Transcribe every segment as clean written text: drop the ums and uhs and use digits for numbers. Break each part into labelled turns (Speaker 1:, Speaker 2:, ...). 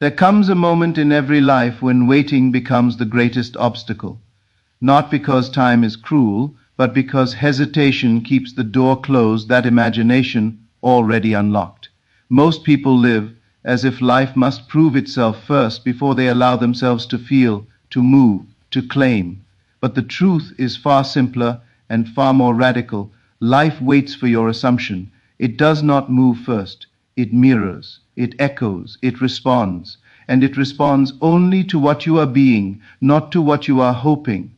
Speaker 1: There comes a moment in every life when waiting becomes the greatest obstacle, not because time is cruel, but because hesitation keeps the door closed, that imagination already unlocked. Most people live as if life must prove itself first before they allow themselves to feel, to move, to claim. But the truth is far simpler and far more radical. Life waits for your assumption. It does not move first. It mirrors, it echoes, it responds. And it responds only to what you are being, not to what you are hoping.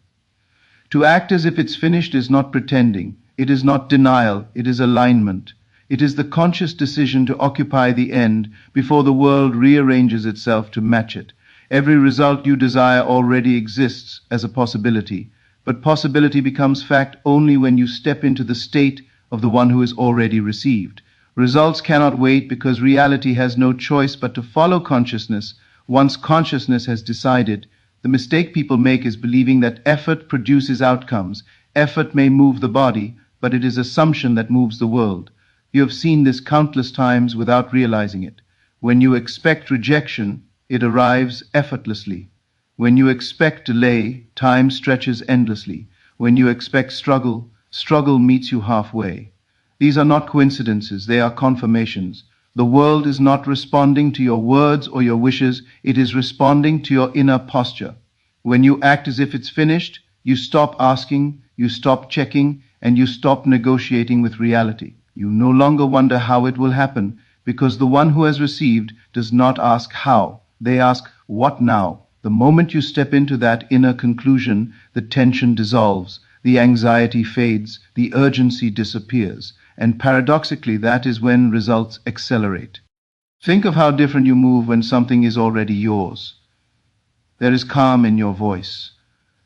Speaker 1: To act as if it's finished is not pretending. It is not denial. It is alignment. It is the conscious decision to occupy the end before the world rearranges itself to match it. Every result you desire already exists as a possibility, but possibility becomes fact only when you step into the state of the one who is already received. Results cannot wait because reality has no choice but to follow consciousness. Once consciousness has decided, the mistake people make is believing that effort produces outcomes. Effort may move the body, but it is assumption that moves the world. You have seen this countless times without realizing it. When you expect rejection, it arrives effortlessly. When you expect delay, time stretches endlessly. When you expect struggle, struggle meets you halfway. These are not coincidences, they are confirmations. The world is not responding to your words or your wishes, it is responding to your inner posture. When you act as if it's finished, you stop asking, you stop checking, and you stop negotiating with reality. You no longer wonder how it will happen, because the one who has received does not ask how. They ask, what now? The moment you step into that inner conclusion, the tension dissolves, the anxiety fades, the urgency disappears, and paradoxically that is when results accelerate. Think of how different you move when something is already yours. There is calm in your voice.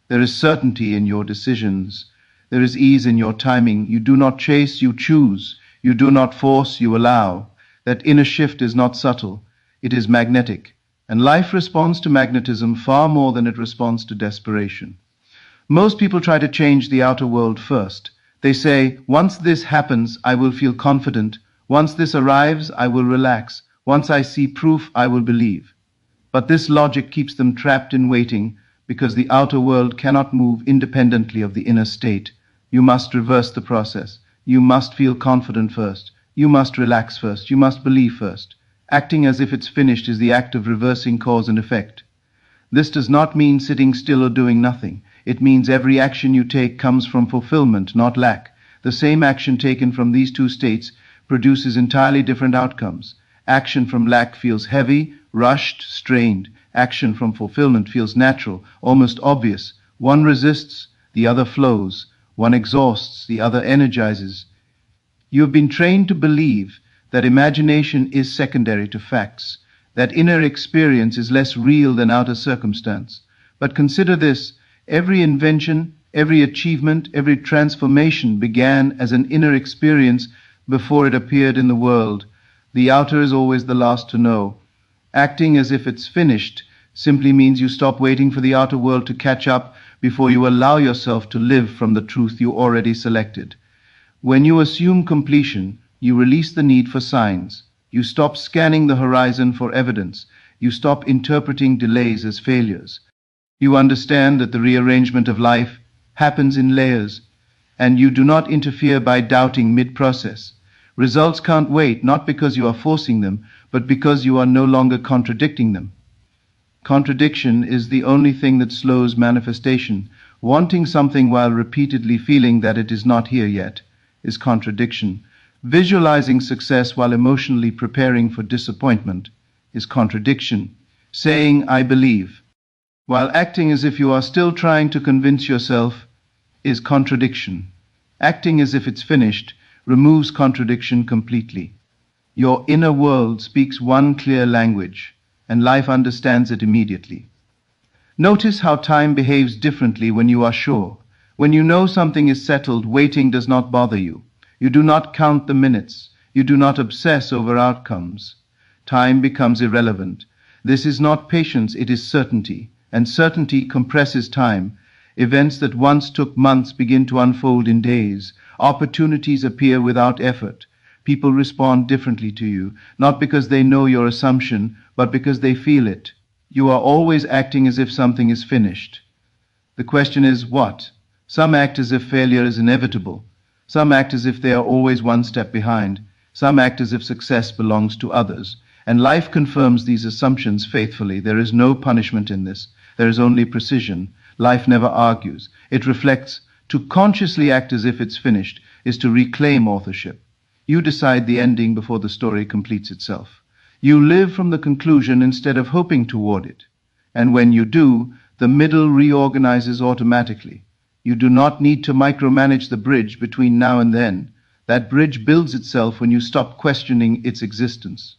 Speaker 1: There is certainty in your decisions. There is ease in your timing. You do not chase, you choose. You do not force, you allow. That inner shift is not subtle. It is magnetic. And life responds to magnetism far more than it responds to desperation. Most people try to change the outer world first. They say, once this happens, I will feel confident. Once this arrives, I will relax. Once I see proof, I will believe. But this logic keeps them trapped in waiting because the outer world cannot move independently of the inner state. You must reverse the process. You must feel confident first. You must relax first. You must believe first. Acting as if it's finished is the act of reversing cause and effect. This does not mean sitting still or doing nothing. It means every action you take comes from fulfillment, not lack. The same action taken from these two states produces entirely different outcomes. Action from lack feels heavy, rushed, strained. Action from fulfillment feels natural, almost obvious. One resists, the other flows. One exhausts, the other energizes. You have been trained to believe that imagination is secondary to facts, that inner experience is less real than outer circumstance. But consider this, every invention, every achievement, every transformation began as an inner experience before it appeared in the world. The outer is always the last to know. Acting as if it's finished simply means you stop waiting for the outer world to catch up before you allow yourself to live from the truth you already selected. When you assume completion, you release the need for signs. You stop scanning the horizon for evidence. You stop interpreting delays as failures. You understand that the rearrangement of life happens in layers, and you do not interfere by doubting mid-process. Results can't wait, not because you are forcing them, but because you are no longer contradicting them. Contradiction is the only thing that slows manifestation. Wanting something while repeatedly feeling that it is not here yet is contradiction. Visualizing success while emotionally preparing for disappointment is contradiction. Saying, I believe, while acting as if you are still trying to convince yourself is contradiction. Acting as if it's finished removes contradiction completely. Your inner world speaks one clear language, and life understands it immediately. Notice how time behaves differently when you are sure. When you know something is settled, waiting does not bother you. You do not count the minutes. You do not obsess over outcomes. Time becomes irrelevant. This is not patience, it is certainty. And certainty compresses time. Events that once took months begin to unfold in days. Opportunities appear without effort. people respond differently to you, not because they know your assumption, but because they feel it. You are always acting as if something is finished. The question is, what? Some act as if failure is inevitable. Some act as if they are always one step behind. Some act as if success belongs to others. And life confirms these assumptions faithfully. There is no punishment in this. There is only precision. Life never argues. It reflects. To consciously act as if it's finished is to reclaim authorship. You decide the ending before the story completes itself. You live from the conclusion instead of hoping toward it. And when you do, the middle reorganizes automatically. You do not need to micromanage the bridge between now and then. That bridge builds itself when you stop questioning its existence.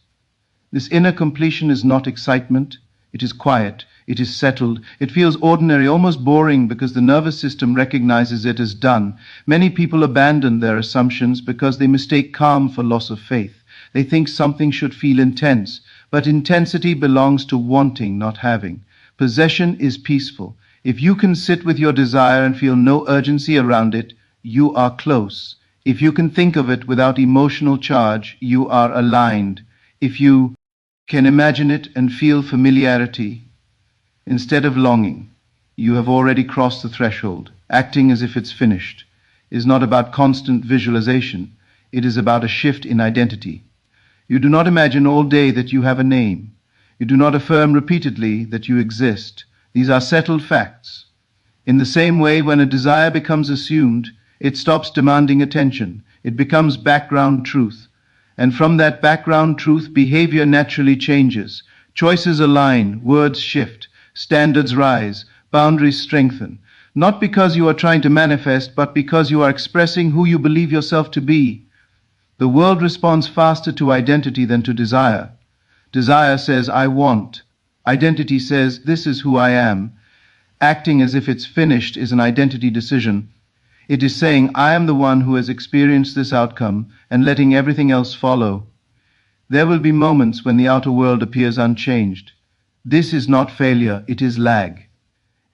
Speaker 1: This inner completion is not excitement. It is quiet. It is settled. It feels ordinary, almost boring, because the nervous system recognizes it as done. Many people abandon their assumptions because they mistake calm for loss of faith. They think something should feel intense, but intensity belongs to wanting, not having. Possession is peaceful. If you can sit with your desire and feel no urgency around it, you are close. If you can think of it without emotional charge, you are aligned. If you can imagine it and feel familiarity, instead of longing, you have already crossed the threshold. Acting as if it's finished is not about constant visualization. It is about a shift in identity. You do not imagine all day that you have a name. You do not affirm repeatedly that you exist. These are settled facts. In the same way, when a desire becomes assumed, it stops demanding attention. It becomes background truth. And from that background truth, behavior naturally changes. Choices align, words shift, standards rise, boundaries strengthen. Not because you are trying to manifest, but because you are expressing who you believe yourself to be. The world responds faster to identity than to desire. Desire says, I want. Identity says, this is who I am. Acting as if it's finished is an identity decision. It is saying, I am the one who has experienced this outcome, and letting everything else follow. There will be moments when the outer world appears unchanged. This is not failure, it is lag.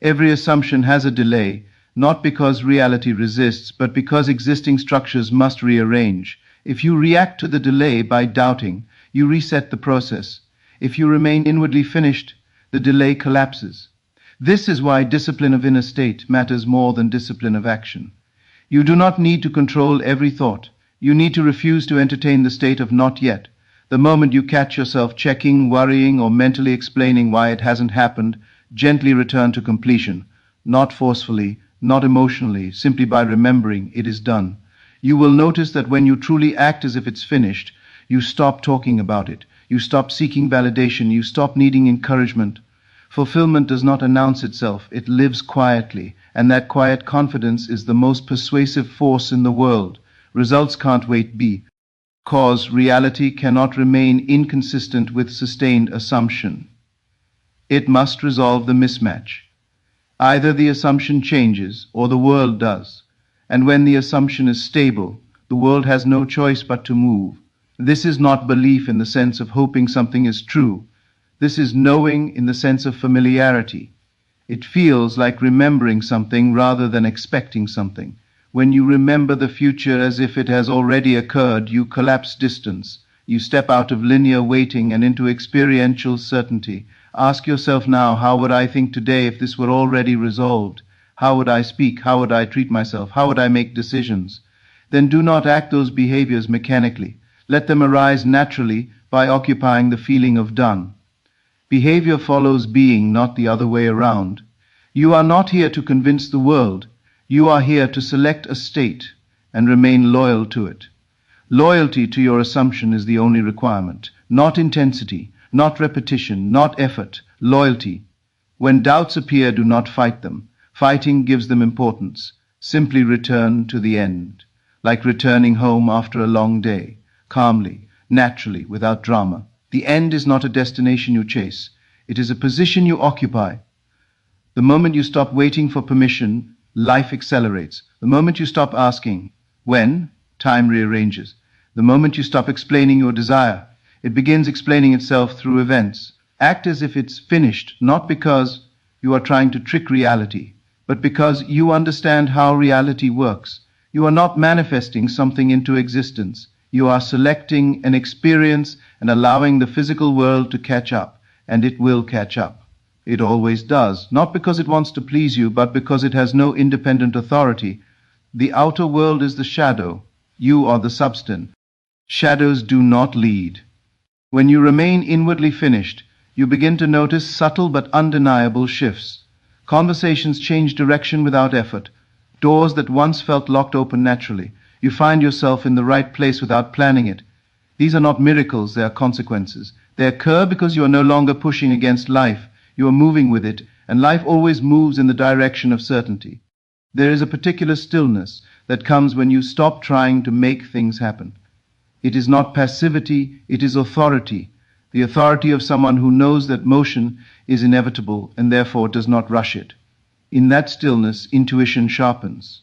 Speaker 1: Every assumption has a delay, not because reality resists, but because existing structures must rearrange. If you react to the delay by doubting, you reset the process. If you remain inwardly finished, the delay collapses. This is why discipline of inner state matters more than discipline of action. You do not need to control every thought. You need to refuse to entertain the state of not yet. The moment you catch yourself checking, worrying, or mentally explaining why it hasn't happened, gently return to completion. Not forcefully, not emotionally, simply by remembering it is done. You will notice that when you truly act as if it's finished, you stop talking about it. You stop seeking validation. You stop needing encouragement. Fulfillment does not announce itself. It lives quietly, and that quiet confidence is the most persuasive force in the world. Results can't wait because reality cannot remain inconsistent with sustained assumption. It must resolve the mismatch. Either the assumption changes or the world does. And when the assumption is stable, the world has no choice but to move. This is not belief in the sense of hoping something is true. This is knowing in the sense of familiarity. It feels like remembering something rather than expecting something. When you remember the future as if it has already occurred, you collapse distance. You step out of linear waiting and into experiential certainty. Ask yourself now, how would I think today if this were already resolved? How would I speak? How would I treat myself? How would I make decisions? Then do not act those behaviors mechanically. Let them arise naturally by occupying the feeling of done. Behavior follows being, not the other way around. You are not here to convince the world. You are here to select a state and remain loyal to it. Loyalty to your assumption is the only requirement, not intensity, not repetition, not effort, loyalty. When doubts appear, do not fight them. Fighting gives them importance. Simply return to the end, like returning home after a long day, calmly, naturally, without drama. The end is not a destination you chase. It is a position you occupy. The moment you stop waiting for permission, life accelerates. The moment you stop asking, when, time rearranges. The moment you stop explaining your desire, it begins explaining itself through events. Act as if it's finished, not because you are trying to trick reality, but because you understand how reality works. You are not manifesting something into existence. You are selecting an experience and allowing the physical world to catch up, and it will catch up. It always does, not because it wants to please you, but because it has no independent authority. The outer world is the shadow. You are the substance. Shadows do not lead. When you remain inwardly finished, you begin to notice subtle but undeniable shifts. Conversations change direction without effort. Doors that once felt locked open naturally. You find yourself in the right place without planning it. These are not miracles, they are consequences. They occur because you are no longer pushing against life. You are moving with it, and life always moves in the direction of certainty. There is a particular stillness that comes when you stop trying to make things happen. It is not passivity, it is authority. The authority of someone who knows that motion is inevitable and therefore does not rush it. In that stillness, intuition sharpens.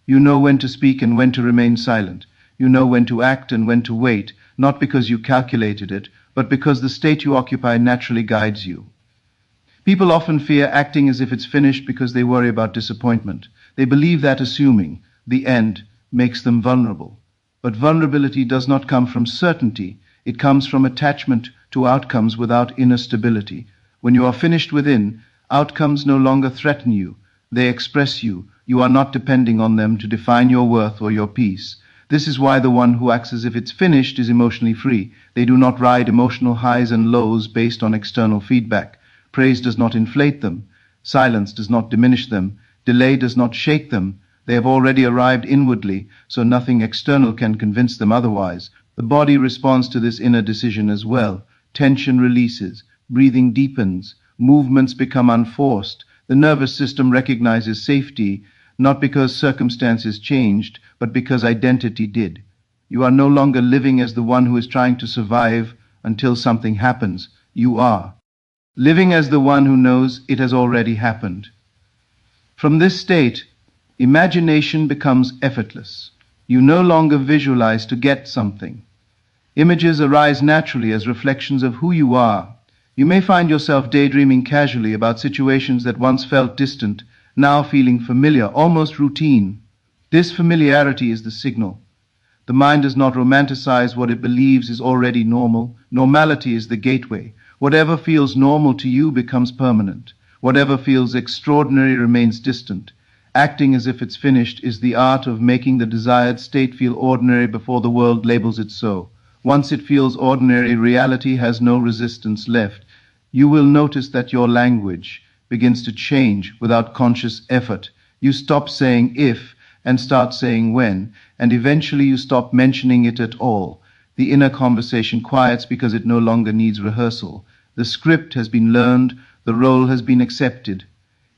Speaker 1: You know when to speak and when to remain silent. You know when to act and when to wait, not because you calculated it, but because the state you occupy naturally guides you. People often fear acting as if it's finished because they worry about disappointment. They believe that assuming the end makes them vulnerable. But vulnerability does not come from certainty. It comes from attachment to outcomes without inner stability. When you are finished within, outcomes no longer threaten you. They express you. You are not depending on them to define your worth or your peace. This is why the one who acts as if it's finished is emotionally free. They do not ride emotional highs and lows based on external feedback. Praise does not inflate them. Silence does not diminish them. Delay does not shake them. They have already arrived inwardly, so nothing external can convince them otherwise. The body responds to this inner decision as well. Tension releases. Breathing deepens. Movements become unforced. The nervous system recognizes safety, not because circumstances changed, but because identity did. You are no longer living as the one who is trying to survive until something happens. You are living as the one who knows it has already happened. From this state, imagination becomes effortless. You no longer visualize to get something. Images arise naturally as reflections of who you are. You may find yourself daydreaming casually about situations that once felt distant, now feeling familiar, almost routine. This familiarity is the signal. The mind does not romanticize what it believes is already normal. Normality is the gateway. Whatever feels normal to you becomes permanent. Whatever feels extraordinary remains distant. Acting as if it's finished is the art of making the desired state feel ordinary before the world labels it so. Once it feels ordinary, reality has no resistance left. You will notice that your language begins to change without conscious effort. You stop saying if and start saying when, and eventually you stop mentioning it at all. The inner conversation quiets because it no longer needs rehearsal. The script has been learned, the role has been accepted.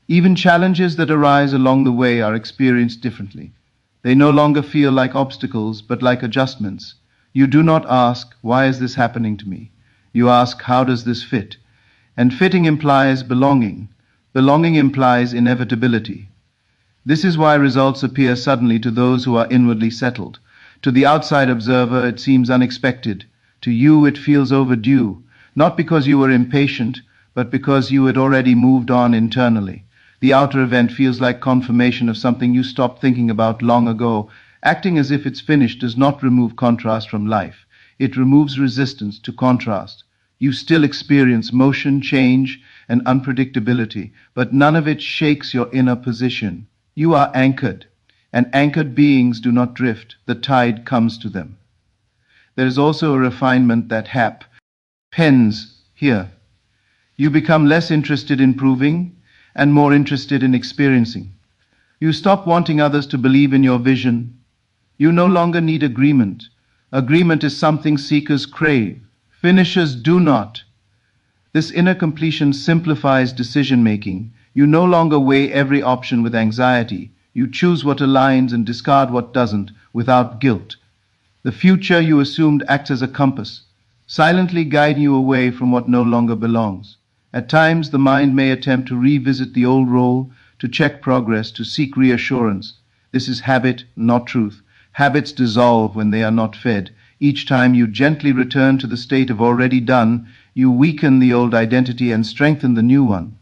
Speaker 1: Even challenges that arise along the way are experienced differently. They no longer feel like obstacles, but like adjustments. You do not ask, why is this happening to me? You ask, how does this fit? And fitting implies belonging. Belonging implies inevitability. This is why results appear suddenly to those who are inwardly settled. To the outside observer, it seems unexpected. To you, it feels overdue, not because you were impatient, but because you had already moved on internally. The outer event feels like confirmation of something you stopped thinking about long ago. Acting as if it's finished does not remove contrast from life. It removes resistance to contrast. You still experience motion, change, and unpredictability, but none of it shakes your inner position. You are anchored, and anchored beings do not drift. The tide comes to them. There is also a refinement that happens here. You become less interested in proving and more interested in experiencing. You stop wanting others to believe in your vision. You no longer need agreement. Agreement is something seekers crave. Finishers do not. This inner completion simplifies decision-making. You no longer weigh every option with anxiety. You choose what aligns and discard what doesn't without guilt. The future you assumed acts as a compass, silently guiding you away from what no longer belongs. At times, the mind may attempt to revisit the old role, to check progress, to seek reassurance. This is habit, not truth. Habits dissolve when they are not fed. Each time you gently return to the state of already done, you weaken the old identity and strengthen the new one.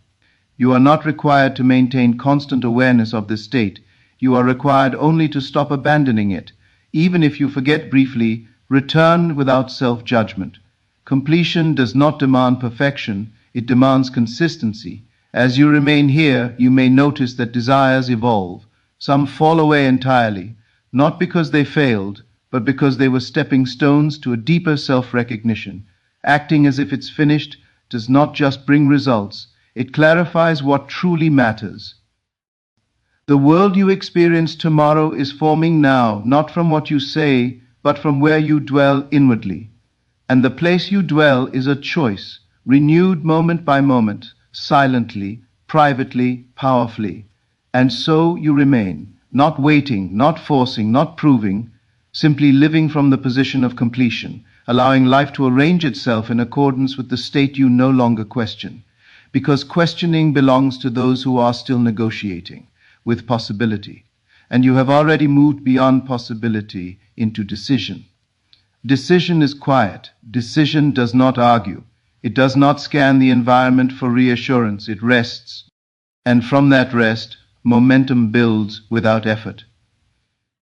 Speaker 1: You are not required to maintain constant awareness of this state. You are required only to stop abandoning it. Even if you forget briefly, Return without self-judgment. Completion does not demand perfection, it demands consistency. As you remain here, you may notice that desires evolve. Some fall away entirely, not because they failed, but because they were stepping stones to a deeper self-recognition. Acting as if it's finished does not just bring results, it clarifies what truly matters. The world you experience tomorrow is forming now, not from what you say, but from where you dwell inwardly. And the place you dwell is a choice, renewed moment by moment, silently, privately, powerfully. And so you remain, not waiting, not forcing, not proving, simply living from the position of completion, allowing life to arrange itself in accordance with the state you no longer question. Because questioning belongs to those who are still negotiating with possibility. And you have already moved beyond possibility into decision. Decision is quiet. Decision does not argue. It does not scan the environment for reassurance. It rests. And from that rest, momentum builds without effort.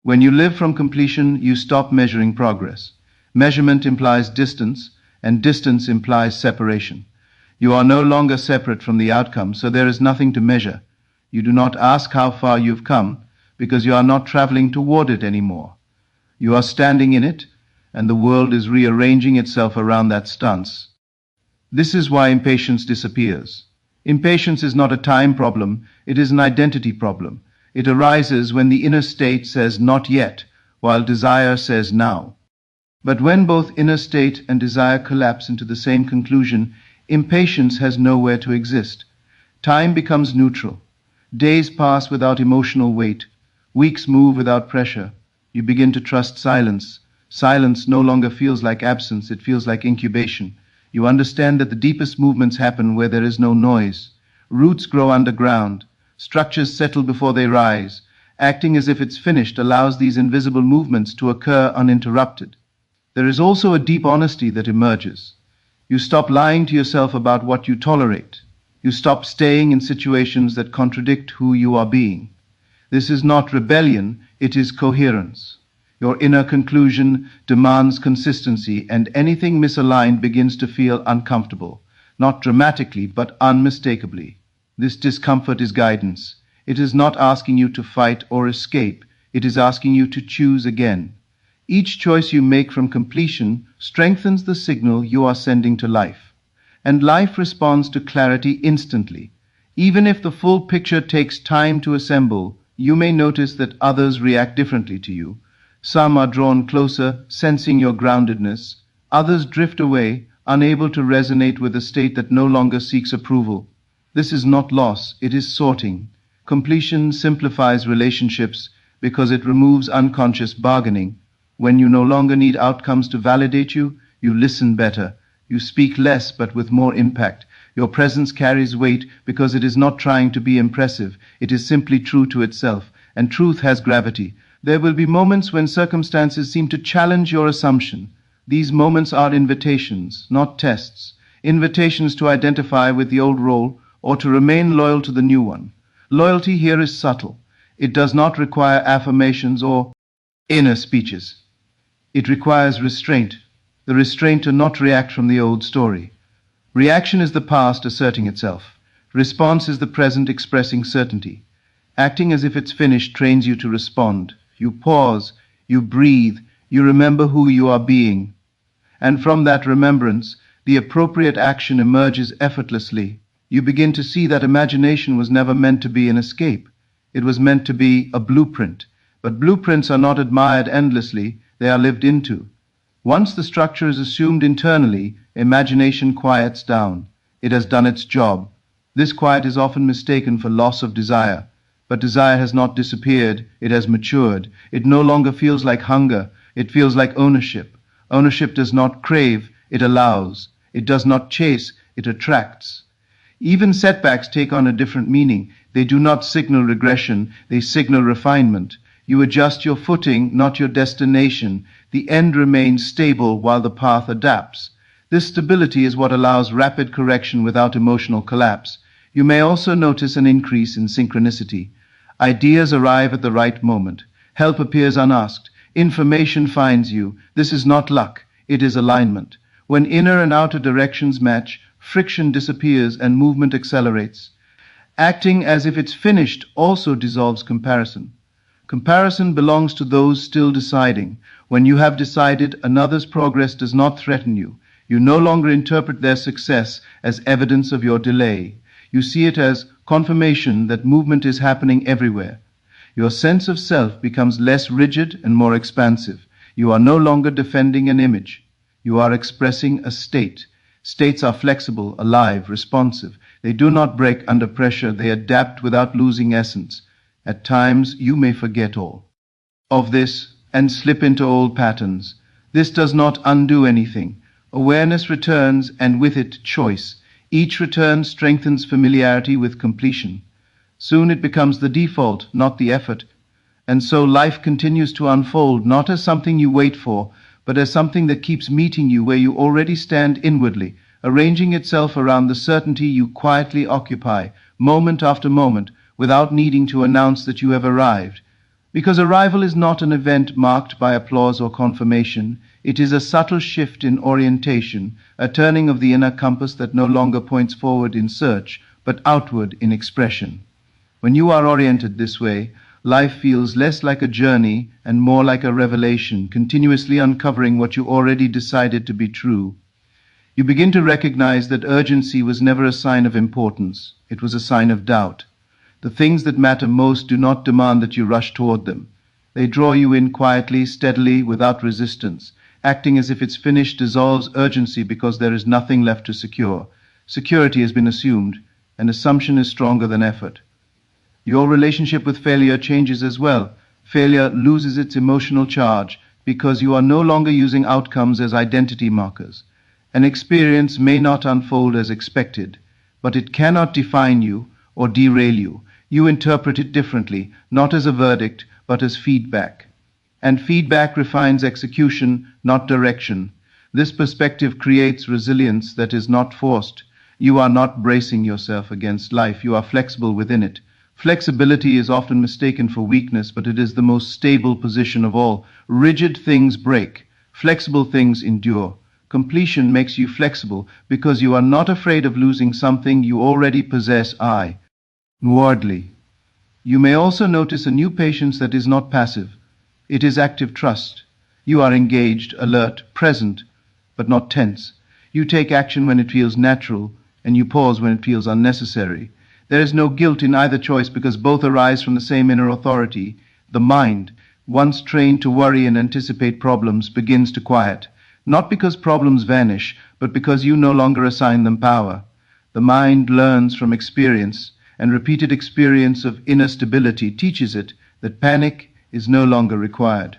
Speaker 1: When you live from completion, you stop measuring progress. Measurement implies distance, and distance implies separation. You are no longer separate from the outcome, so there is nothing to measure. You do not ask how far you've come, because you are not traveling toward it anymore. You are standing in it, and the world is rearranging itself around that stance. This is why impatience disappears. Impatience is not a time problem, it is an identity problem. It arises when the inner state says not yet, while desire says now. But when both inner state and desire collapse into the same conclusion, impatience has nowhere to exist. Time becomes neutral. Days pass without emotional weight. Weeks move without pressure. You begin to trust silence. Silence no longer feels like absence, it feels like incubation. You understand that the deepest movements happen where there is no noise. Roots grow underground. Structures settle before they rise. Acting as if it's finished allows these invisible movements to occur uninterrupted. There is also a deep honesty that emerges. You stop lying to yourself about what you tolerate. You stop staying in situations that contradict who you are being. This is not rebellion, it is coherence. Your inner conclusion demands consistency, and anything misaligned begins to feel uncomfortable, not dramatically, but unmistakably. This discomfort is guidance. It is not asking you to fight or escape, it is asking you to choose again. Each choice you make from completion strengthens the signal you are sending to life. And life responds to clarity instantly. Even if the full picture takes time to assemble, you may notice that others react differently to you. Some are drawn closer, sensing your groundedness. Others drift away, unable to resonate with a state that no longer seeks approval. This is not loss, it is sorting. Completion simplifies relationships because it removes unconscious bargaining. When you no longer need outcomes to validate you, you listen better. You speak less but with more impact. Your presence carries weight because it is not trying to be impressive. It is simply true to itself, and truth has gravity. There will be moments when circumstances seem to challenge your assumption. These moments are invitations, not tests. Invitations to identify with the old role or to remain loyal to the new one. Loyalty here is subtle. It does not require affirmations or inner speeches. It requires restraint, the restraint to not react from the old story. Reaction is the past asserting itself. Response is the present expressing certainty. Acting as if it's finished trains you to respond. You pause, you breathe, you remember who you are being. And from that remembrance, the appropriate action emerges effortlessly. You begin to see that imagination was never meant to be an escape. It was meant to be a blueprint. But blueprints are not admired endlessly, they are lived into. Once the structure is assumed internally, imagination quiets down. It has done its job. This quiet is often mistaken for loss of desire. But desire has not disappeared, it has matured. It no longer feels like hunger, it feels like ownership. Ownership does not crave, it allows. It does not chase, it attracts. Even setbacks take on a different meaning. They do not signal regression, they signal refinement. You adjust your footing, not your destination. The end remains stable while the path adapts. This stability is what allows rapid correction without emotional collapse. You may also notice an increase in synchronicity. Ideas arrive at the right moment. Help appears unasked. Information finds you. This is not luck, it is alignment. When inner and outer directions match, friction disappears and movement accelerates. Acting as if it's finished also dissolves comparison. Comparison belongs to those still deciding. When you have decided, another's progress does not threaten you. You no longer interpret their success as evidence of your delay. You see it as confirmation that movement is happening everywhere. Your sense of self becomes less rigid and more expansive. You are no longer defending an image. You are expressing a state. States are flexible, alive, responsive. They do not break under pressure. They adapt without losing essence. At times, you may forget all of this and slip into old patterns. This does not undo anything. Awareness returns, and with it, choice. Each return strengthens familiarity with completion. Soon it becomes the default, not the effort. And so life continues to unfold, not as something you wait for, but as something that keeps meeting you where you already stand inwardly, arranging itself around the certainty you quietly occupy, moment after moment, without needing to announce that you have arrived. Because arrival is not an event marked by applause or confirmation, it is a subtle shift in orientation, a turning of the inner compass that no longer points forward in search, but outward in expression. When you are oriented this way, life feels less like a journey and more like a revelation, continuously uncovering what you already decided to be true. You begin to recognize that urgency was never a sign of importance. It was a sign of doubt. The things that matter most do not demand that you rush toward them. They draw you in quietly, steadily, without resistance. Acting as if it's finished dissolves urgency because there is nothing left to secure. Security has been assumed, and assumption is stronger than effort. Your relationship with failure changes as well. Failure loses its emotional charge because you are no longer using outcomes as identity markers. An experience may not unfold as expected, but it cannot define you or derail you. You interpret it differently, not as a verdict, but as feedback. And feedback refines execution, not direction. This perspective creates resilience that is not forced. You are not bracing yourself against life, you are flexible within it. Flexibility is often mistaken for weakness, but it is the most stable position of all. Rigid things break, flexible things endure. Completion makes you flexible because you are not afraid of losing something you already possess. Inwardly. You may also notice a new patience that is not passive. It is active trust. You are engaged, alert, present, but not tense. You take action when it feels natural, and you pause when it feels unnecessary. There is no guilt in either choice because both arise from the same inner authority. The mind, once trained to worry and anticipate problems, begins to quiet. Not because problems vanish, but because you no longer assign them power. The mind learns from experience, and repeated experience of inner stability teaches it that panic is no longer required.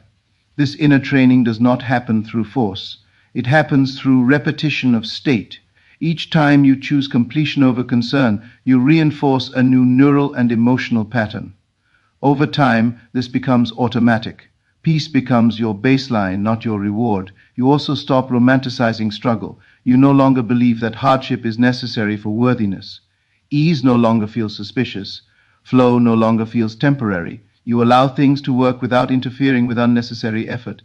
Speaker 1: This inner training does not happen through force. It happens through repetition of state. Each time you choose completion over concern, you reinforce a new neural and emotional pattern. Over time, this becomes automatic. Peace becomes your baseline, not your reward. You also stop romanticizing struggle. You no longer believe that hardship is necessary for worthiness. Ease no longer feels suspicious. Flow no longer feels temporary. You allow things to work without interfering with unnecessary effort.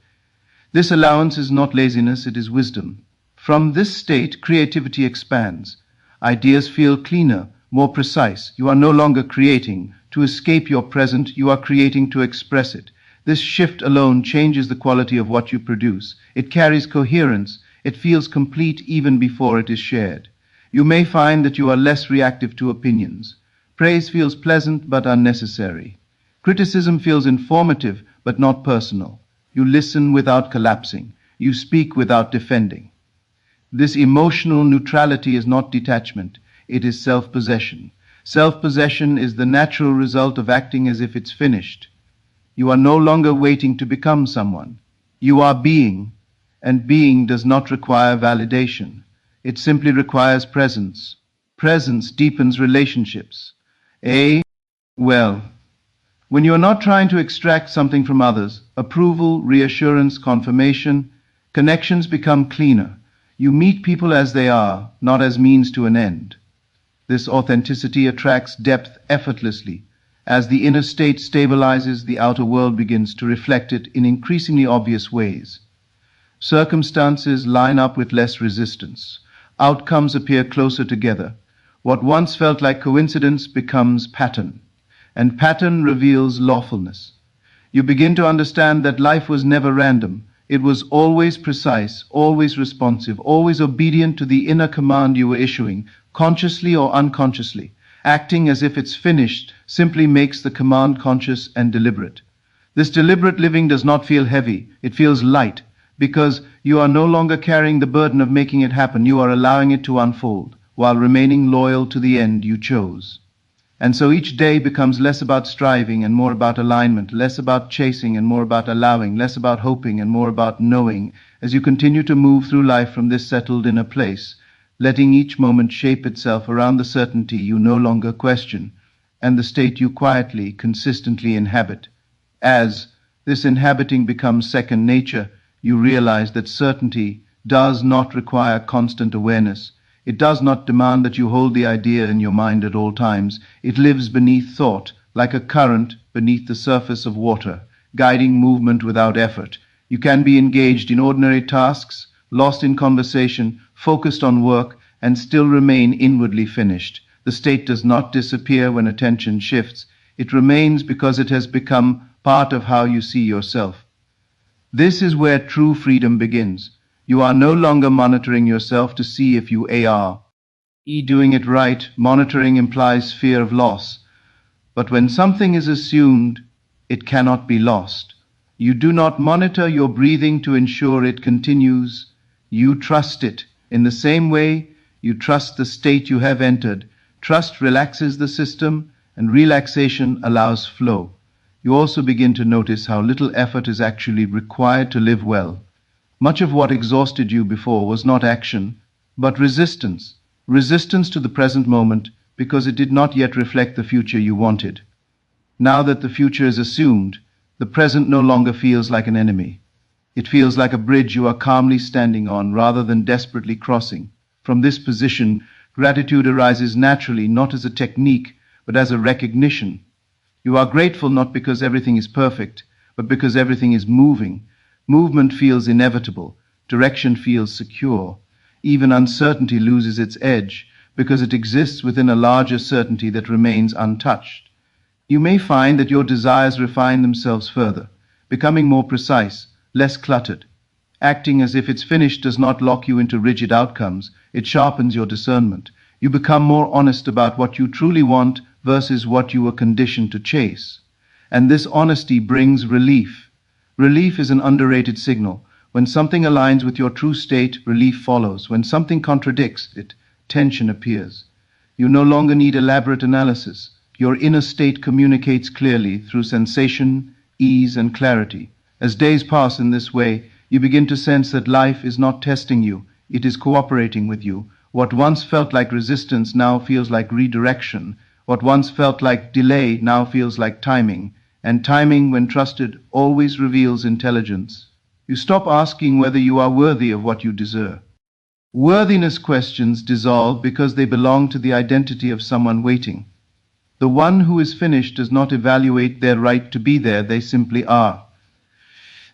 Speaker 1: This allowance is not laziness, it is wisdom. From this state, creativity expands. Ideas feel cleaner, more precise. You are no longer creating to escape your present, you are creating to express it. This shift alone changes the quality of what you produce. It carries coherence. It feels complete even before it is shared. You may find that you are less reactive to opinions. Praise feels pleasant but unnecessary. Criticism feels informative but not personal. You listen without collapsing. You speak without defending. This emotional neutrality is not detachment. It is self-possession. Self-possession is the natural result of acting as if it's finished. You are no longer waiting to become someone. You are being, and being does not require validation. It simply requires presence. Presence deepens relationships. When you are not trying to extract something from others, approval, reassurance, confirmation, connections become cleaner. You meet people as they are, not as means to an end. This authenticity attracts depth effortlessly. As the inner state stabilizes, the outer world begins to reflect it in increasingly obvious ways. Circumstances line up with less resistance. Outcomes appear closer together. What once felt like coincidence becomes pattern, and pattern reveals lawfulness. You begin to understand that life was never random. It was always precise, always responsive, always obedient to the inner command you were issuing, consciously or unconsciously. Acting as if it's finished simply makes the command conscious and deliberate. This deliberate living does not feel heavy, it feels light, because you are no longer carrying the burden of making it happen. You are allowing it to unfold, while remaining loyal to the end you chose. And so each day becomes less about striving and more about alignment, less about chasing and more about allowing, less about hoping and more about knowing, as you continue to move through life from this settled inner place, letting each moment shape itself around the certainty you no longer question, and the state you quietly, consistently inhabit. As this inhabiting becomes second nature, you realize that certainty does not require constant awareness. It does not demand that you hold the idea in your mind at all times. It lives beneath thought, like a current beneath the surface of water, guiding movement without effort. You can be engaged in ordinary tasks, lost in conversation, focused on work, and still remain inwardly finished. The state does not disappear when attention shifts. It remains because it has become part of how you see yourself. This is where true freedom begins. You are no longer monitoring yourself to see if you are doing it right. Monitoring implies fear of loss. But when something is assumed, it cannot be lost. You do not monitor your breathing to ensure it continues. You trust it. In the same way, you trust the state you have entered. Trust relaxes the system, and relaxation allows flow. You also begin to notice how little effort is actually required to live well. Much of what exhausted you before was not action, but resistance. Resistance to the present moment because it did not yet reflect the future you wanted. Now that the future is assumed, the present no longer feels like an enemy. It feels like a bridge you are calmly standing on rather than desperately crossing. From this position, gratitude arises naturally, not as a technique, but as a recognition. You are grateful not because everything is perfect, but because everything is moving. Movement feels inevitable. Direction feels secure. Even uncertainty loses its edge because it exists within a larger certainty that remains untouched. You may find that your desires refine themselves further, becoming more precise, less cluttered. Acting as if it's finished does not lock you into rigid outcomes. It sharpens your discernment. You become more honest about what you truly want versus what you were conditioned to chase. And this honesty brings relief. Relief is an underrated signal. When something aligns with your true state, relief follows. When something contradicts it, tension appears. You no longer need elaborate analysis. Your inner state communicates clearly through sensation, ease, and clarity. As days pass in this way, you begin to sense that life is not testing you, it is cooperating with you. What once felt like resistance now feels like redirection. What once felt like delay now feels like timing. And timing, when trusted, always reveals intelligence. You stop asking whether you are worthy of what you deserve. Worthiness questions dissolve because they belong to the identity of someone waiting. The one who is finished does not evaluate their right to be there, they simply are.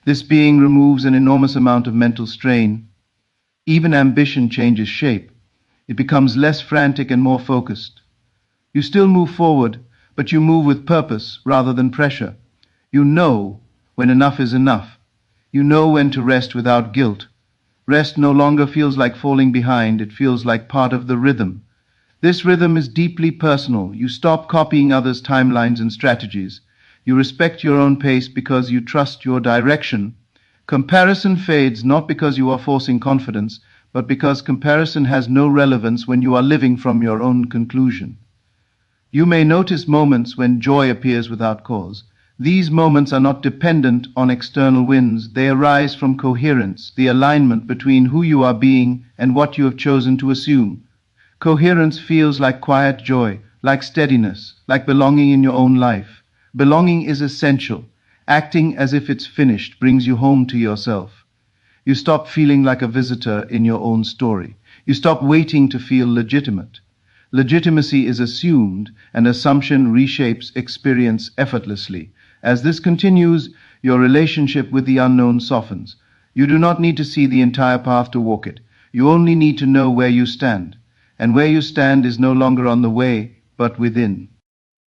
Speaker 1: This being removes an enormous amount of mental strain. Even ambition changes shape. It becomes less frantic and more focused. You still move forward, but you move with purpose rather than pressure. You know when enough is enough. You know when to rest without guilt. Rest no longer feels like falling behind, it feels like part of the rhythm. This rhythm is deeply personal. You stop copying others' timelines and strategies. You respect your own pace because you trust your direction. Comparison fades not because you are forcing confidence, but because comparison has no relevance when you are living from your own conclusion. You may notice moments when joy appears without cause. These moments are not dependent on external winds. They arise from coherence, the alignment between who you are being and what you have chosen to assume. Coherence feels like quiet joy, like steadiness, like belonging in your own life. Belonging is essential. Acting as if it's finished brings you home to yourself. You stop feeling like a visitor in your own story. You stop waiting to feel legitimate. Legitimacy is assumed, and assumption reshapes experience effortlessly. As this continues, your relationship with the unknown softens. You do not need to see the entire path to walk it. You only need to know where you stand. And where you stand is no longer on the way, but within.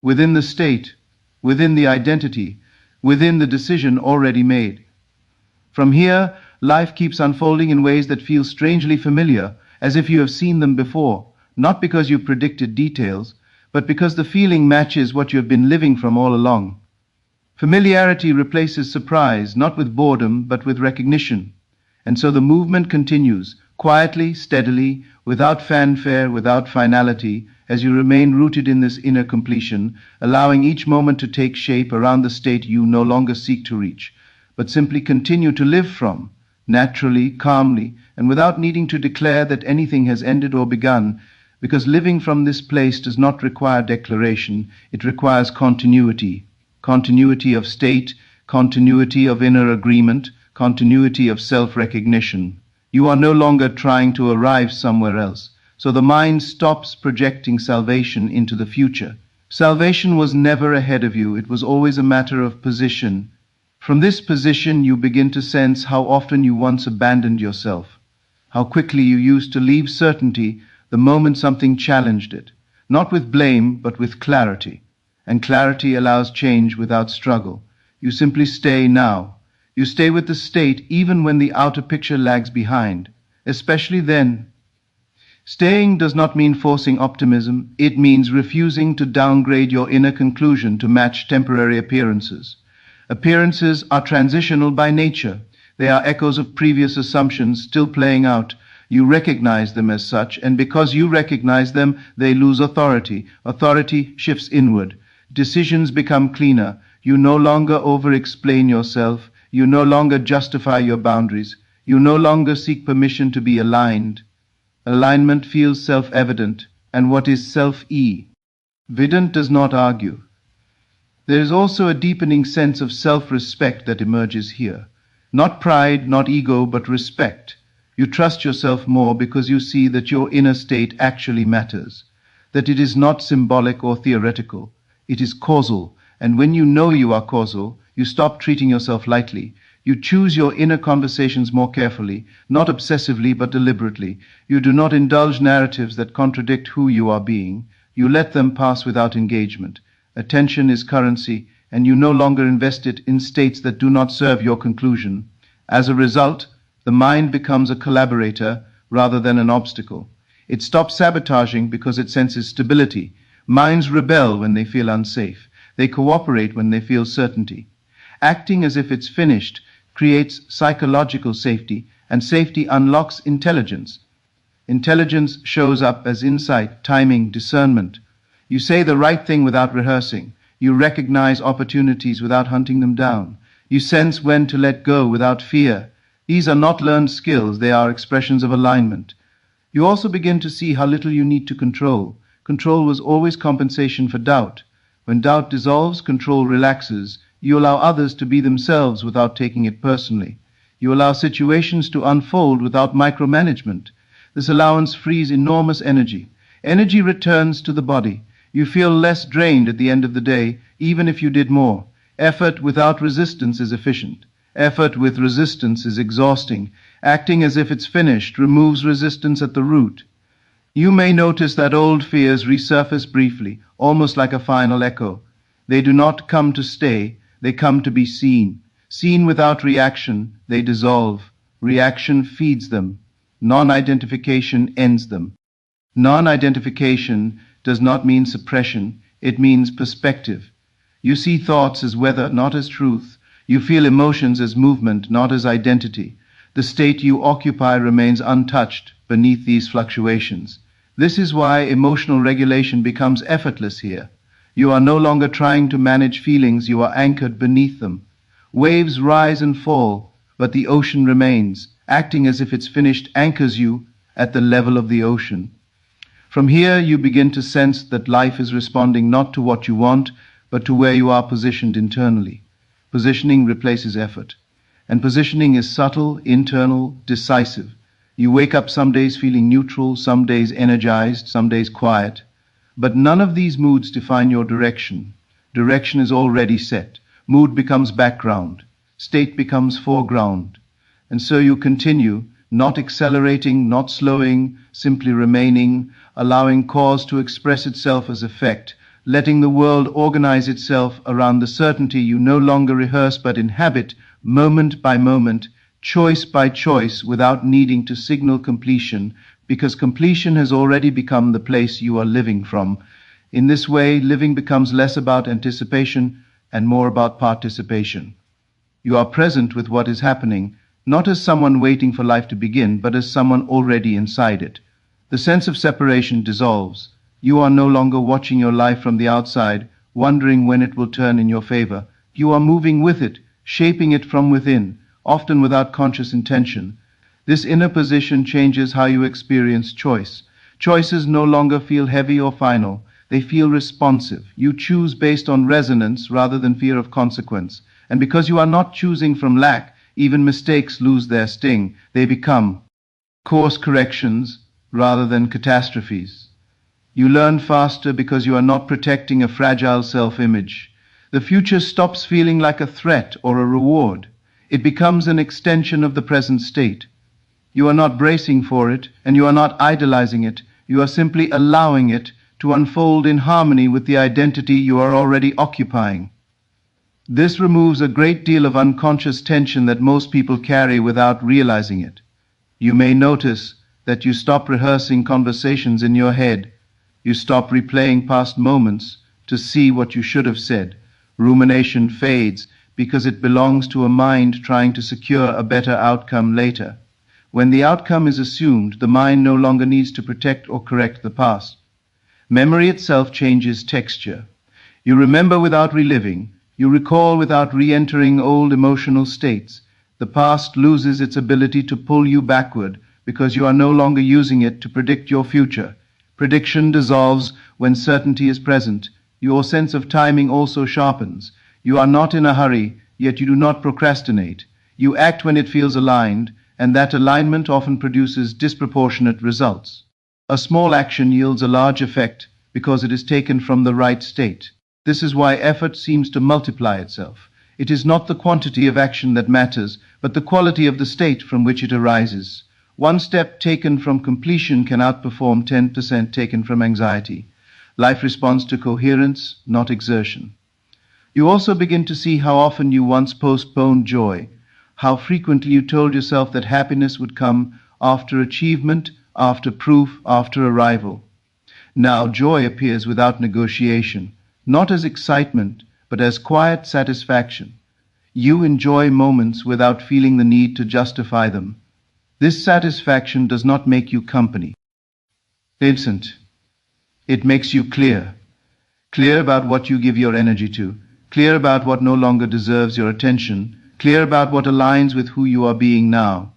Speaker 1: Within the state, within the identity, within the decision already made. From here, life keeps unfolding in ways that feel strangely familiar, as if you have seen them before, not because you predicted details, but because the feeling matches what you have been living from all along. Familiarity replaces surprise, not with boredom, but with recognition. And so the movement continues, quietly, steadily, without fanfare, without finality, as you remain rooted in this inner completion, allowing each moment to take shape around the state you no longer seek to reach, but simply continue to live from, naturally, calmly, and without needing to declare that anything has ended or begun, because living from this place does not require declaration, it requires continuity. Continuity of state, continuity of inner agreement, continuity of self-recognition. You are no longer trying to arrive somewhere else, so the mind stops projecting salvation into the future. Salvation was never ahead of you, it was always a matter of position. From this position you begin to sense how often you once abandoned yourself, how quickly you used to leave certainty the moment something challenged it, not with blame but with clarity. And clarity allows change without struggle. You simply stay now. You stay with the state even when the outer picture lags behind, especially then. Staying does not mean forcing optimism, it means refusing to downgrade your inner conclusion to match temporary appearances. Appearances are transitional by nature. They are echoes of previous assumptions still playing out. You recognize them as such, and because you recognize them, they lose authority. Authority shifts inward. Decisions become cleaner. You no longer over-explain yourself. You no longer justify your boundaries. You no longer seek permission to be aligned. Alignment feels self-evident, and what is self-evident does not argue. There is also a deepening sense of self-respect that emerges here. Not pride, not ego, but respect. You trust yourself more because you see that your inner state actually matters, that it is not symbolic or theoretical. It is causal, and when you know you are causal, you stop treating yourself lightly. You choose your inner conversations more carefully, not obsessively but deliberately. You do not indulge narratives that contradict who you are being. You let them pass without engagement. Attention is currency, and you no longer invest it in states that do not serve your conclusion. As a result, the mind becomes a collaborator rather than an obstacle. It stops sabotaging because it senses stability. Minds rebel when they feel unsafe. They cooperate when they feel certainty. Acting as if it's finished creates psychological safety, and safety unlocks intelligence. Intelligence shows up as insight, timing, discernment. You say the right thing without rehearsing. You recognize opportunities without hunting them down. You sense when to let go without fear. These are not learned skills, they are expressions of alignment. You also begin to see how little you need to control. Control was always compensation for doubt. When doubt dissolves, control relaxes. You allow others to be themselves without taking it personally. You allow situations to unfold without micromanagement. This allowance frees enormous energy. Energy returns to the body. You feel less drained at the end of the day, even if you did more. Effort without resistance is efficient. Effort with resistance is exhausting. Acting as if it's finished removes resistance at the root. You may notice that old fears resurface briefly, almost like a final echo. They do not come to stay, they come to be seen. Seen without reaction, they dissolve. Reaction feeds them. Non-identification ends them. Non-identification does not mean suppression, it means perspective. You see thoughts as weather, not as truth. You feel emotions as movement, not as identity. The state you occupy remains untouched beneath these fluctuations. This is why emotional regulation becomes effortless here. You are no longer trying to manage feelings, you are anchored beneath them. Waves rise and fall, but the ocean remains. Acting as if it's finished anchors you at the level of the ocean. From here you begin to sense that life is responding not to what you want, but to where you are positioned internally. Positioning replaces effort. And positioning is subtle, internal, decisive. You wake up some days feeling neutral, some days energized, some days quiet. But none of these moods define your direction. Direction is already set. Mood becomes background. State becomes foreground. And so you continue, not accelerating, not slowing, simply remaining, allowing cause to express itself as effect, letting the world organize itself around the certainty you no longer rehearse but inhabit, moment by moment, choice by choice, without needing to signal completion, because completion has already become the place you are living from. In this way, living becomes less about anticipation and more about participation. You are present with what is happening, not as someone waiting for life to begin, but as someone already inside it. The sense of separation dissolves. You are no longer watching your life from the outside, wondering when it will turn in your favor. You are moving with it, shaping it from within, often without conscious intention. This inner position changes how you experience choice. Choices no longer feel heavy or final. They feel responsive. You choose based on resonance rather than fear of consequence. And because you are not choosing from lack, even mistakes lose their sting. They become course corrections rather than catastrophes. You learn faster because you are not protecting a fragile self-image. The future stops feeling like a threat or a reward. It becomes an extension of the present state. You are not bracing for it, and you are not idolizing it. You are simply allowing it to unfold in harmony with the identity you are already occupying. This removes a great deal of unconscious tension that most people carry without realizing it. You may notice that you stop rehearsing conversations in your head. You stop replaying past moments to see what you should have said. Rumination fades because it belongs to a mind trying to secure a better outcome later. When the outcome is assumed, the mind no longer needs to protect or correct the past. Memory itself changes texture. You remember without reliving. You recall without re-entering old emotional states. The past loses its ability to pull you backward because you are no longer using it to predict your future. Prediction dissolves when certainty is present. Your sense of timing also sharpens. You are not in a hurry, yet you do not procrastinate. You act when it feels aligned, and that alignment often produces disproportionate results. A small action yields a large effect because it is taken from the right state. This is why effort seems to multiply itself. It is not the quantity of action that matters, but the quality of the state from which it arises. One step taken from completion can outperform 10% taken from anxiety. Life responds to coherence, not exertion. You also begin to see how often you once postponed joy, how frequently you told yourself that happiness would come after achievement, after proof, after arrival. Now joy appears without negotiation, not as excitement, but as quiet satisfaction. You enjoy moments without feeling the need to justify them. This satisfaction does not make you company. Instant. It makes you clear. Clear about what you give your energy to. Clear about what no longer deserves your attention. Clear about what aligns with who you are being now.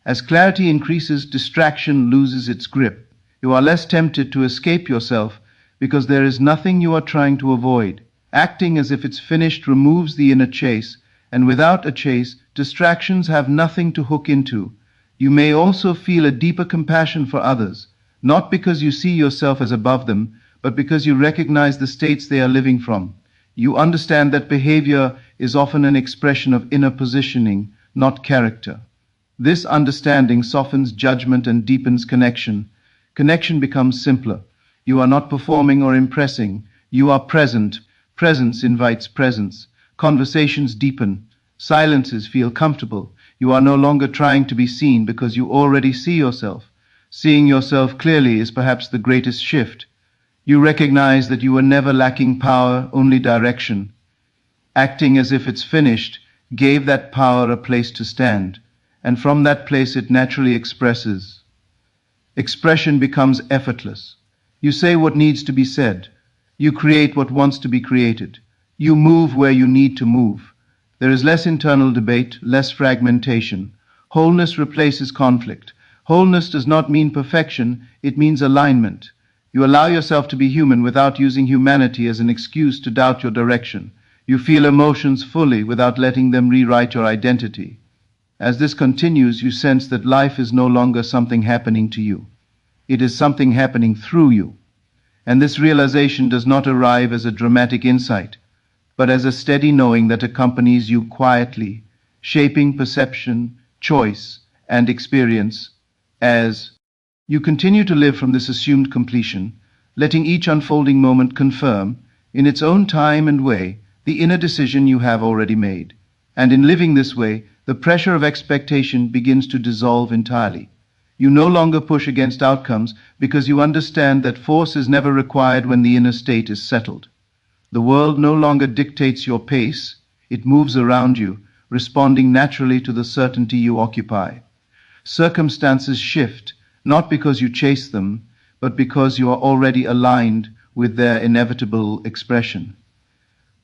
Speaker 1: As clarity increases, distraction loses its grip. You are less tempted to escape yourself because there is nothing you are trying to avoid. Acting as if it's finished removes the inner chase, and without a chase, distractions have nothing to hook into. You may also feel a deeper compassion for others, not because you see yourself as above them, but because you recognize the states they are living from. You understand that behavior is often an expression of inner positioning, not character. This understanding softens judgment and deepens connection. Connection becomes simpler. You are not performing or impressing. You are present. Presence invites presence. Conversations deepen. Silences feel comfortable. You are no longer trying to be seen because you already see yourself. Seeing yourself clearly is perhaps the greatest shift. You recognize that you were never lacking power, only direction. Acting as if it's finished gave that power a place to stand, and from that place it naturally expresses. Expression becomes effortless. You say what needs to be said. You create what wants to be created. You move where you need to move. There is less internal debate, less fragmentation. Wholeness replaces conflict. Wholeness does not mean perfection, it means alignment. You allow yourself to be human without using humanity as an excuse to doubt your direction. You feel emotions fully without letting them rewrite your identity. As this continues, you sense that life is no longer something happening to you. It is something happening through you. And this realization does not arrive as a dramatic insight, but as a steady knowing that accompanies you quietly, shaping perception, choice, and experience as you continue to live from this assumed completion, letting each unfolding moment confirm, in its own time and way, the inner decision you have already made. And in living this way, the pressure of expectation begins to dissolve entirely. You no longer push against outcomes because you understand that force is never required when the inner state is settled. The world no longer dictates your pace, it moves around you, responding naturally to the certainty you occupy. Circumstances shift, not because you chase them, but because you are already aligned with their inevitable expression.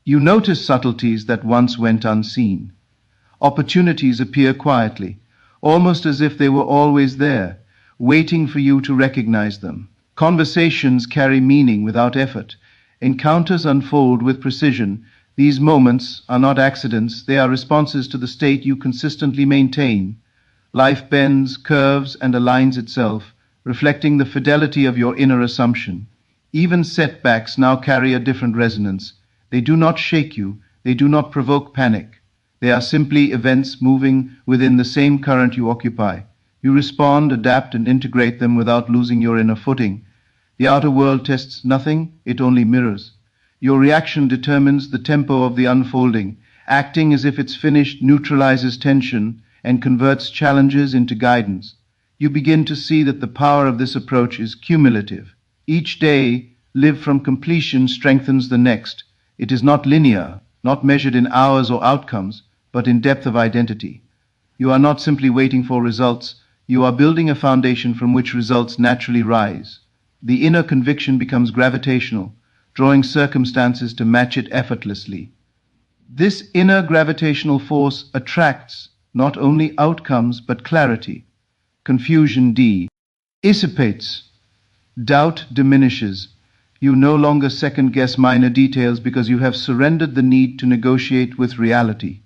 Speaker 1: You notice subtleties that once went unseen. Opportunities appear quietly, almost as if they were always there, waiting for you to recognize them. Conversations carry meaning without effort. Encounters unfold with precision. These moments are not accidents, they are responses to the state you consistently maintain. Life bends, curves, and aligns itself, reflecting the fidelity of your inner assumption. Even setbacks now carry a different resonance. They do not shake you, they do not provoke panic. They are simply events moving within the same current you occupy. You respond, adapt, and integrate them without losing your inner footing. The outer world tests nothing, it only mirrors. Your reaction determines the tempo of the unfolding. Acting as if it's finished neutralizes tension and converts challenges into guidance. You begin to see that the power of this approach is cumulative. Each day, lived from completion, strengthens the next. It is not linear, not measured in hours or outcomes, but in depth of identity. You are not simply waiting for results, you are building a foundation from which results naturally rise. The inner conviction becomes gravitational, drawing circumstances to match it effortlessly. This inner gravitational force attracts not only outcomes but clarity. Confusion dissipates. Doubt diminishes. You no longer second-guess minor details because you have surrendered the need to negotiate with reality.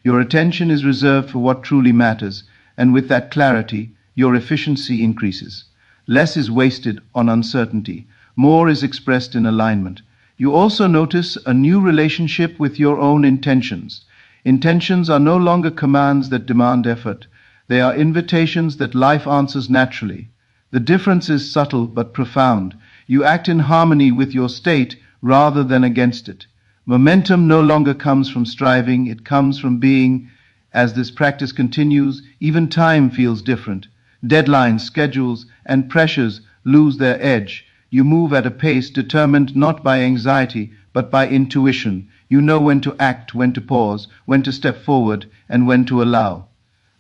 Speaker 1: Your attention is reserved for what truly matters, and with that clarity, your efficiency increases. Less is wasted on uncertainty. More is expressed in alignment. You also notice a new relationship with your own intentions. Intentions are no longer commands that demand effort. They are invitations that life answers naturally. The difference is subtle but profound. You act in harmony with your state rather than against it. Momentum no longer comes from striving, it comes from being. As this practice continues, even time feels different. Deadlines, schedules, and pressures lose their edge. You move at a pace determined not by anxiety, but by intuition. You know when to act, when to pause, when to step forward, and when to allow.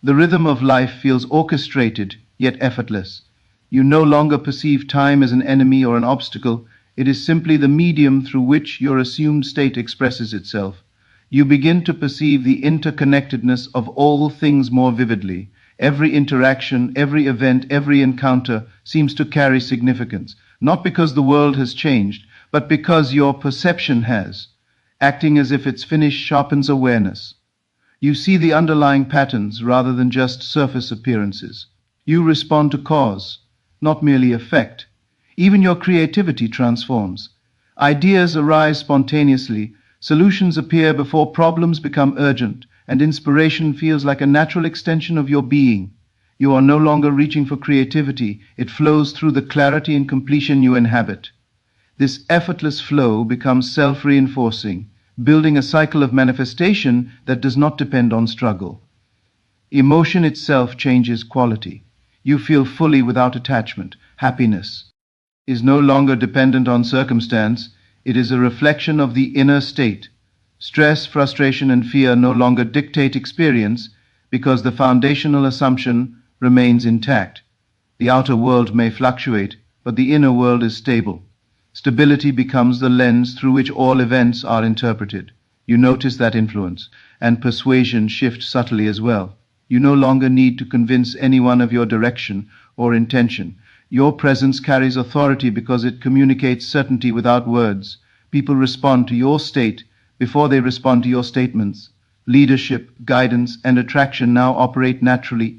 Speaker 1: The rhythm of life feels orchestrated, yet effortless. You no longer perceive time as an enemy or an obstacle. It is simply the medium through which your assumed state expresses itself. You begin to perceive the interconnectedness of all things more vividly. Every interaction, every event, every encounter seems to carry significance, not because the world has changed, but because your perception has. Acting as if it's finished sharpens awareness. You see the underlying patterns rather than just surface appearances. You respond to cause, not merely effect. Even your creativity transforms. Ideas arise spontaneously, solutions appear before problems become urgent, and inspiration feels like a natural extension of your being. You are no longer reaching for creativity, it flows through the clarity and completion you inhabit. This effortless flow becomes self-reinforcing, building a cycle of manifestation that does not depend on struggle. Emotion itself changes quality. You feel fully without attachment. Happiness is no longer dependent on circumstance, it is a reflection of the inner state. Stress, frustration, and fear no longer dictate experience because the foundational assumption remains intact. The outer world may fluctuate, but the inner world is stable. Stability becomes the lens through which all events are interpreted. You notice that influence, and persuasion shifts subtly as well. You no longer need to convince anyone of your direction or intention. Your presence carries authority because it communicates certainty without words. People respond to your state before they respond to your statements. Leadership, guidance, and attraction now operate naturally.